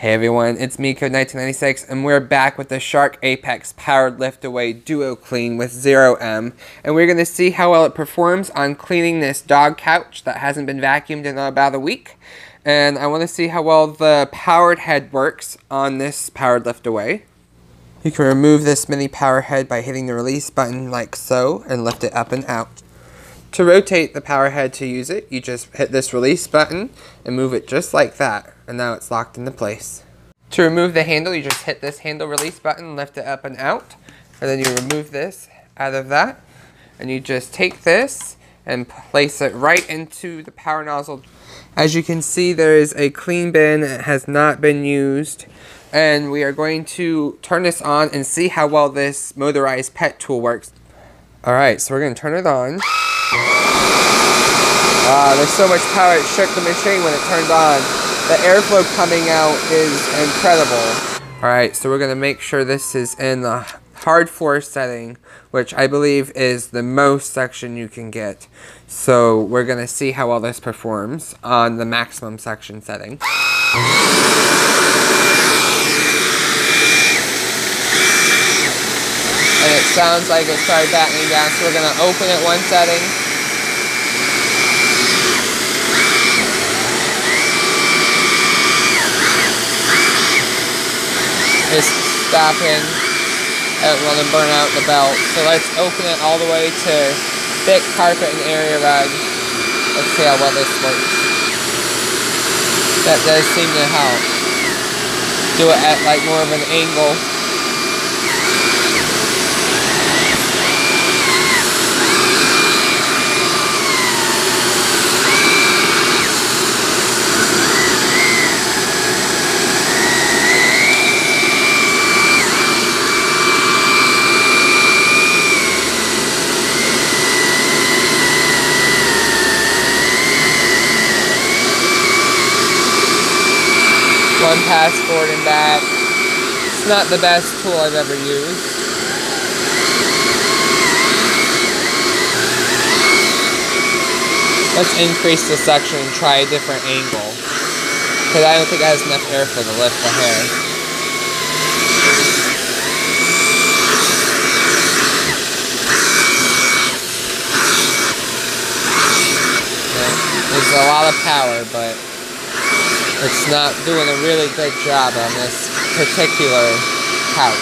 Hey everyone, it's me, Code1996, and we're back with the Shark Apex Powered Lift Away Duo Clean with 0M, and we're going to see how well it performs on cleaning this dog couch that hasn't been vacuumed in about a week. And I want to see how well the powered head works on this Powered Lift Away. You can remove this mini power head by hitting the release button like so, and lift it up and out. To rotate the power head to use it, you just hit this release button and move it just like that, and now it's locked into place. To remove the handle, you just hit this handle release button, lift it up and out, and then you remove this out of that, and you just take this and place it right into the power nozzle. As you can see, there is a clean bin that has not been used, and we are going to turn this on and see how well this motorized pet tool works. Alright, so we're going to turn it on. There's so much power it shook the machine when it turned on. The airflow coming out is incredible. Alright, so we're going to make sure this is in the hard force setting, which I believe is the most section you can get. So we're going to see how well this performs on the maximum section setting. And it sounds like it started battening down, so we're going to open it one setting. It's stopping. I don't want to burn out the belt. So let's open it all the way to thick carpet and area rug. Let's see how well this works. That does seem to help. Do it at like more of an angle. One pass forward and back. It's not the best tool I've ever used. Let's increase the suction and try a different angle, because I don't think it has enough airflow to lift the hair. There's a lot of power, but it's not doing a really good job on this particular couch.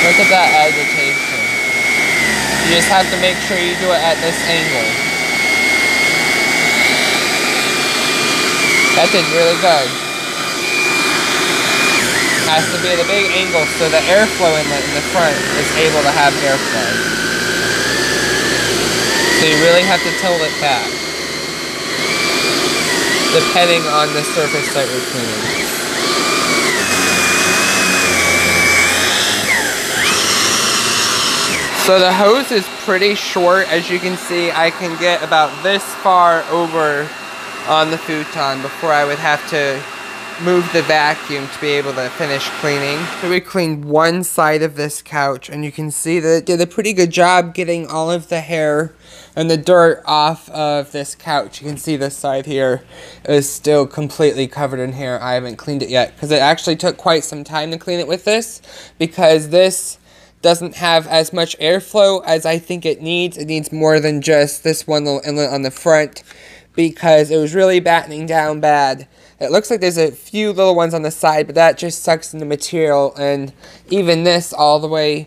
Look at that agitation. You just have to make sure you do it at this angle. That did really good. Has to be at a big angle so the airflow inlet in the front is able to have airflow. So you really have to tilt it back, depending on the surface that you're cleaning. So the hose is pretty short. As you can see, I can get about this far over on the futon before I would have to move the vacuum to be able to finish cleaning. So we cleaned one side of this couch, and you can see that it did a pretty good job getting all of the hair and the dirt off of this couch. You can see this side here is still completely covered in hair. I haven't cleaned it yet because it actually took quite some time to clean it with this, because this doesn't have as much airflow as I think it needs. It needs more than just this one little inlet on the front, because it was really battening down bad. It looks like there's a few little ones on the side, but that just sucks in the material, and even this all the way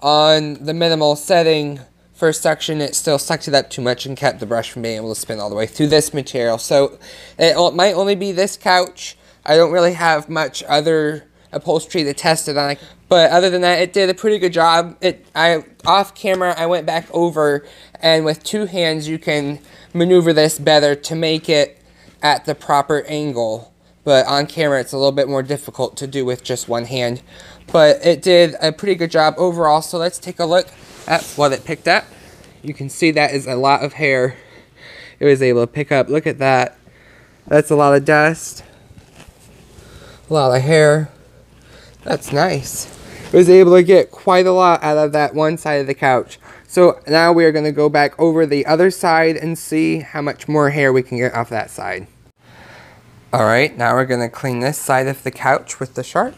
on the minimal setting for suction, it still sucked it up too much and kept the brush from being able to spin all the way through this material. So it might only be this couch. I don't really have much other upholstery to test it on, but other than that, it did a pretty good job. Off camera, I went back over, and with two hands you can maneuver this better to make it at the proper angle, but on camera it's a little bit more difficult to do with just one hand. But it did a pretty good job overall, so let's take a look at what it picked up. You can see that is a lot of hair. it was able to pick up. Look at that. That's a lot of dust. A lot of hair. That's nice. It was able to get quite a lot out of that one side of the couch. So now we are going to go back over the other side and see how much more hair we can get off that side. Alright, now we're going to clean this side of the couch with the shark.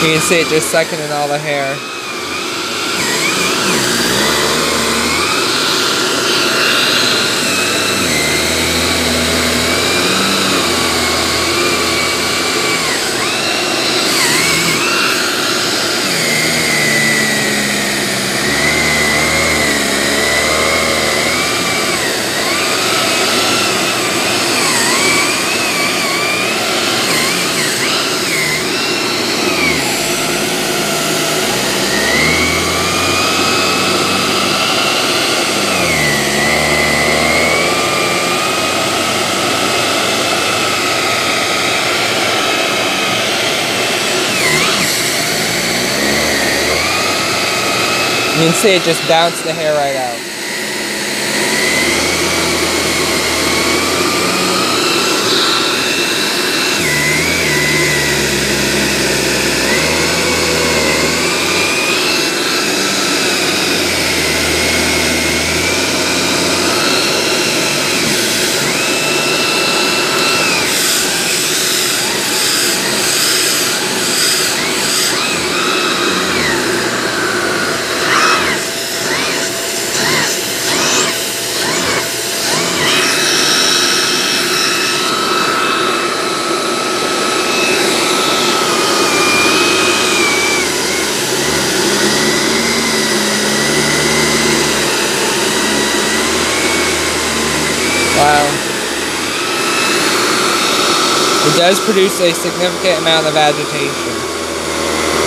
You can see it just sucking in all the hair. You can see it just bounced the hair right out. Wow. It does produce a significant amount of agitation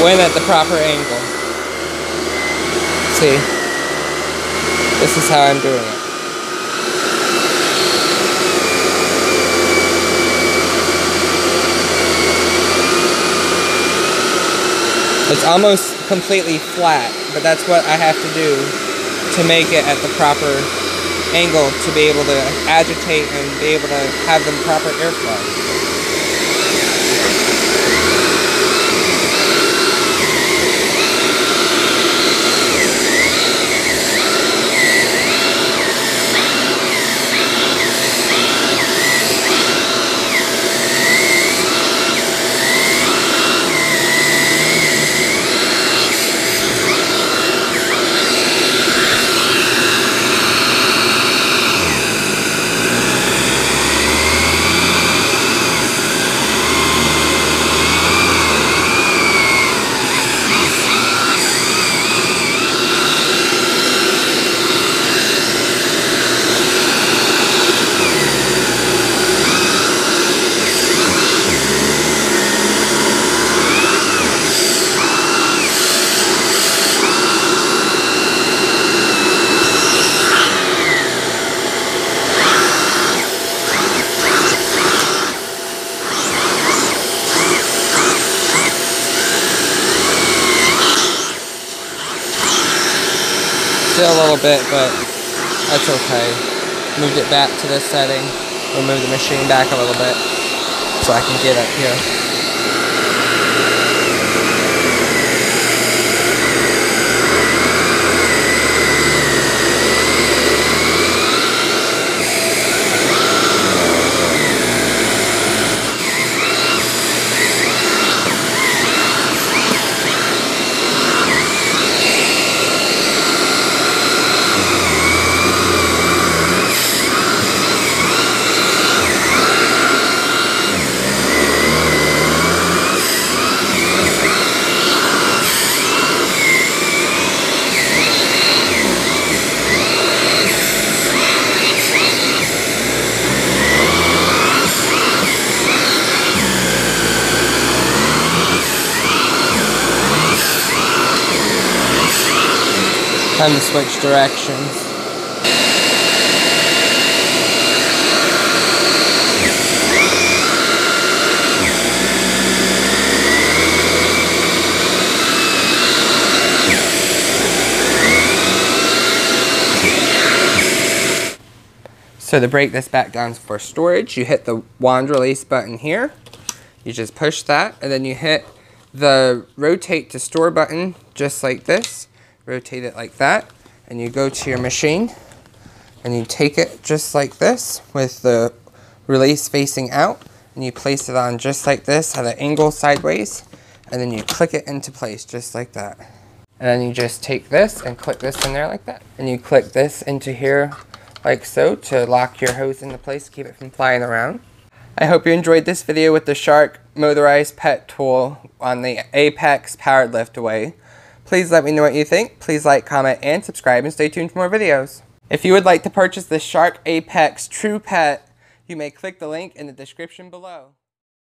when at the proper angle. See, this is how I'm doing it. It's almost completely flat, but that's what I have to do to make it at the proper angle to be able to agitate and be able to have the proper airflow. Still a little bit, but that's okay. Moved it back to this setting. We'll move the machine back a little bit so I can get up here. Time to switch directions. So to break this back down for storage, you hit the wand release button here. You just push that, and then you hit the rotate to store button just like this. Rotate it like that, and you go to your machine, and you take it just like this with the release facing out, and you place it on just like this at an angle sideways, and then you click it into place just like that. And then you just take this and click this in there like that. And you click this into here like so to lock your hose into place, keep it from flying around. I hope you enjoyed this video with the Shark motorized pet tool on the Apex powered lift away. Please let me know what you think. Please like, comment, and subscribe, and stay tuned for more videos. If you would like to purchase the Shark Apex TruPet, you may click the link in the description below.